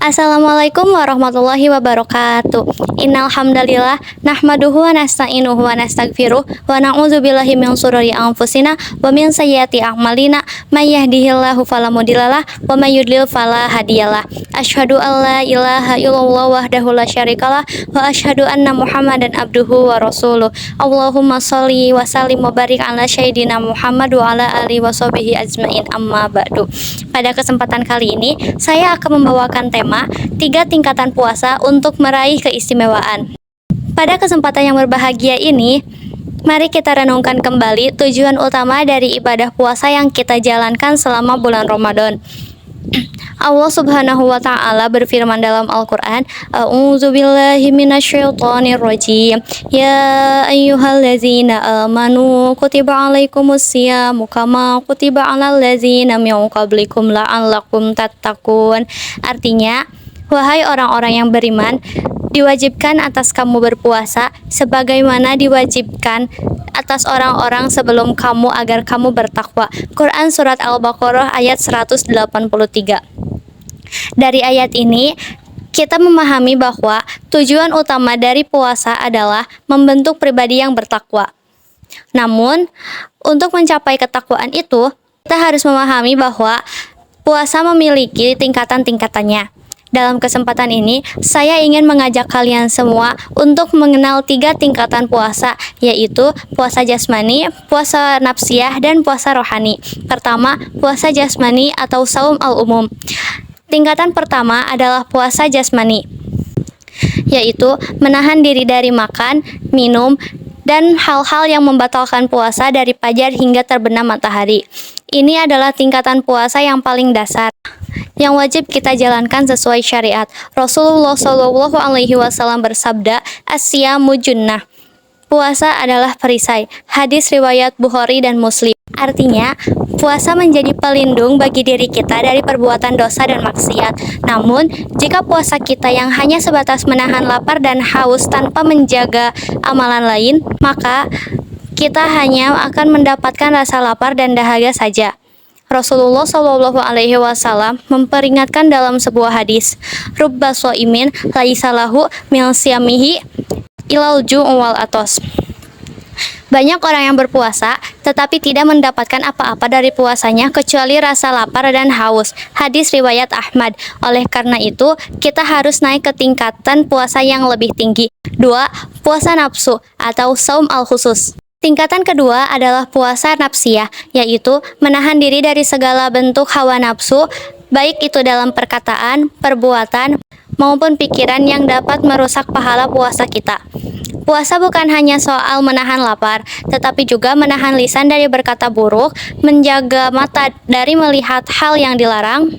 Assalamualaikum warahmatullahi wabarakatuh. Innal hamdalillah nahmaduhu wa nasta'inuhu wa nastaghfiruh wa na'udzubillahi min shururi anfusina wa min sayyiati a'malina may yahdihillahu fala mudhillalah wa may yudlil fala hadiyalah. Asyhadu an la ilaha illallah wahdahu la syarikalah wa asyhadu anna Muhammadan abduhu wa rasuluh. Allahumma shalli wa sallim wa barik ala sayyidina Muhammad wa ala alihi washabihi ajmain, amma ba'du. Pada kesempatan kali ini saya akan membawakan tema 3 tingkatan puasa untuk meraih keistimewaan. Pada kesempatan yang berbahagia ini, mari kita renungkan kembali tujuan utama dari ibadah puasa yang kita jalankan selama bulan Ramadan. Allah Subhanahu wa taala berfirman dalam Al-Qur'an, A'udzubillahi minasyaitonirrajim. Ya ayyuhallazina amanu kutiba alaikumusyamu kama kutiba alal ladzina min qablikum la'allakum tattaqun. Artinya, wahai orang-orang yang beriman, diwajibkan atas kamu berpuasa sebagaimana diwajibkan atas orang-orang sebelum kamu agar kamu bertakwa. Quran Surat Al-Baqarah ayat 183. Dari ayat ini, kita memahami bahwa tujuan utama dari puasa adalah membentuk pribadi yang bertakwa. Namun, untuk mencapai ketakwaan itu, kita harus memahami bahwa puasa memiliki tingkatan-tingkatannya. Dalam kesempatan ini, saya ingin mengajak kalian semua untuk mengenal 3 tingkatan puasa, yaitu puasa jasmani, puasa nafsiyah, dan puasa rohani. Pertama, puasa jasmani atau shaum al-umum. Tingkatan pertama adalah puasa jasmani, yaitu menahan diri dari makan, minum, dan hal-hal yang membatalkan puasa dari fajar hingga terbenam matahari. Ini adalah tingkatan puasa yang paling dasar, yang wajib kita jalankan sesuai syariat. Rasulullah Shallallahu Alaihi Wasallam bersabda, "As-siyamu junnah." Puasa adalah perisai. Hadis riwayat Bukhari dan Muslim. Artinya, puasa menjadi pelindung bagi diri kita dari perbuatan dosa dan maksiat. Namun, jika puasa kita yang hanya sebatas menahan lapar dan haus tanpa menjaga amalan lain, maka kita hanya akan mendapatkan rasa lapar dan dahaga saja. Rasulullah Shallallahu Alaihi Wasallam memperingatkan dalam sebuah hadis, "Rubba shaimin laisa lahu min siyamihi ilal ju' wal atos." Banyak orang yang berpuasa tetapi tidak mendapatkan apa-apa dari puasanya kecuali rasa lapar dan haus. Hadis riwayat Ahmad. Oleh karena itu, kita harus naik ke tingkatan puasa yang lebih tinggi. 2. Puasa nafsu atau shaum al-khusus. Tingkatan kedua adalah puasa nafsiyah, yaitu menahan diri dari segala bentuk hawa nafsu, baik itu dalam perkataan, perbuatan, maupun pikiran yang dapat merusak pahala puasa kita. Puasa bukan hanya soal menahan lapar, tetapi juga menahan lisan dari berkata buruk, menjaga mata dari melihat hal yang dilarang,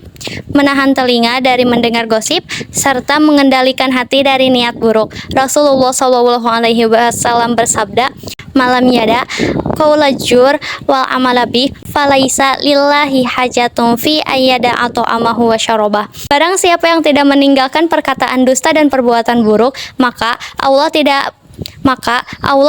menahan telinga dari mendengar gosip, serta mengendalikan hati dari niat buruk. Rasulullah Shallallahu Alaihi Wasallam bersabda, "Malam yada qaulajur wal amalabi falaisa lillahi hajatun fi ayyada atau amahu wa syarabah." Barang siapa yang tidak meninggalkan perkataan dusta dan perbuatan buruk, maka Allah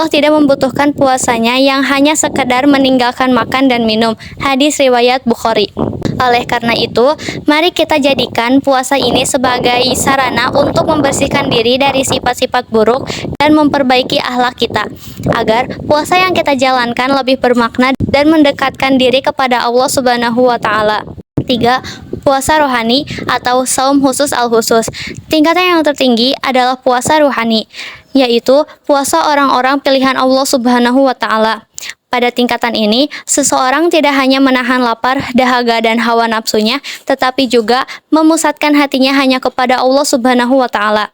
tidak membutuhkan puasanya yang hanya sekedar meninggalkan makan dan minum. Hadis riwayat Bukhari. Oleh karena itu, mari kita jadikan puasa ini sebagai sarana untuk membersihkan diri dari sifat-sifat buruk dan memperbaiki akhlak kita, agar puasa yang kita jalankan lebih bermakna dan mendekatkan diri kepada Allah Subhanahu wa taala. 3. Puasa rohani atau shaum khusus al-khusus. Tingkatan yang tertinggi adalah puasa rohani, yaitu puasa orang-orang pilihan Allah Subhanahu wa taala. Pada tingkatan ini, seseorang tidak hanya menahan lapar, dahaga, dan hawa nafsunya, tetapi juga memusatkan hatinya hanya kepada Allah Subhanahu wa taala.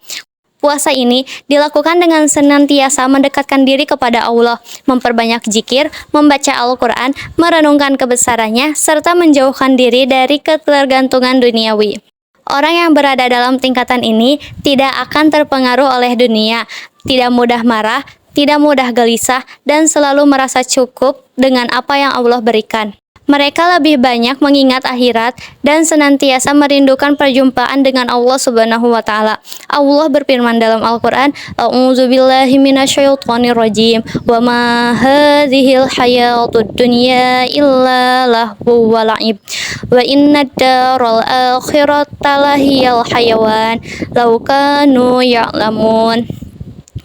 Puasa ini dilakukan dengan senantiasa mendekatkan diri kepada Allah, memperbanyak zikir, membaca Al-Quran, merenungkan kebesarannya, serta menjauhkan diri dari ketergantungan duniawi. Orang yang berada dalam tingkatan ini tidak akan terpengaruh oleh dunia, tidak mudah marah, tidak mudah gelisah, dan selalu merasa cukup dengan apa yang Allah berikan. Mereka lebih banyak mengingat akhirat dan senantiasa merindukan perjumpaan dengan Allah Subhanahu wa taala. Allah berfirman dalam Al-Qur'an, "A'udzubillahi minasyaitonirrajim. Wa ma hadzihil hayatud dunya illa lahu wa la'ib. Wa innad daral akhirata lahiyal hayawan. Law kanu ya'lamun."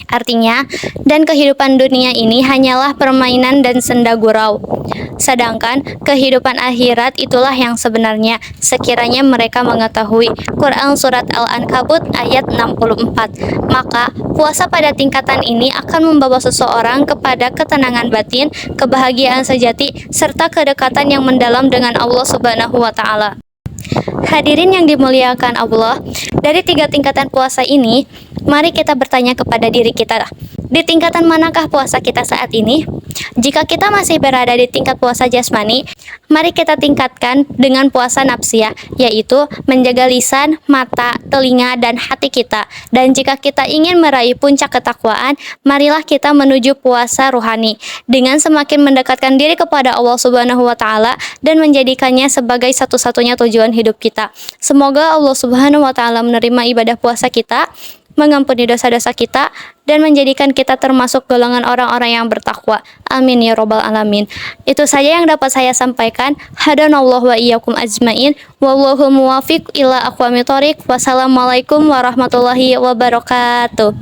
Artinya, dan kehidupan dunia ini hanyalah permainan dan senda gurau. Sedangkan kehidupan akhirat itulah yang sebenarnya, sekiranya mereka mengetahui. Quran Surat Al-Ankabut ayat 64. Maka, puasa pada tingkatan ini akan membawa seseorang kepada ketenangan batin, kebahagiaan sejati, serta kedekatan yang mendalam dengan Allah Subhanahu wa Ta'ala. Hadirin yang dimuliakan Allah, dari 3 tingkatan puasa ini, mari kita bertanya kepada diri kita, di tingkatan manakah puasa kita saat ini? Jika kita masih berada di tingkat puasa jasmani, mari kita tingkatkan dengan puasa nafsiyah, yaitu menjaga lisan, mata, telinga, dan hati kita. Dan jika kita ingin meraih puncak ketakwaan, marilah kita menuju puasa ruhani, dengan semakin mendekatkan diri kepada Allah Subhanahu wa Ta'ala dan menjadikannya sebagai satu-satunya tujuan hidup kita. Semoga Allah Subhanahu wa Ta'ala menerima ibadah puasa kita, mengampuni dosa-dosa kita, dan menjadikan kita termasuk golongan orang-orang yang bertakwa. Amin ya robbal alamin. Itu saja yang dapat saya sampaikan. Hadanallahu wa iyyakum ajmain. Wallahu muwafiq ila aqwamit thoriq. Wassalamualaikum warahmatullahi wabarakatuh.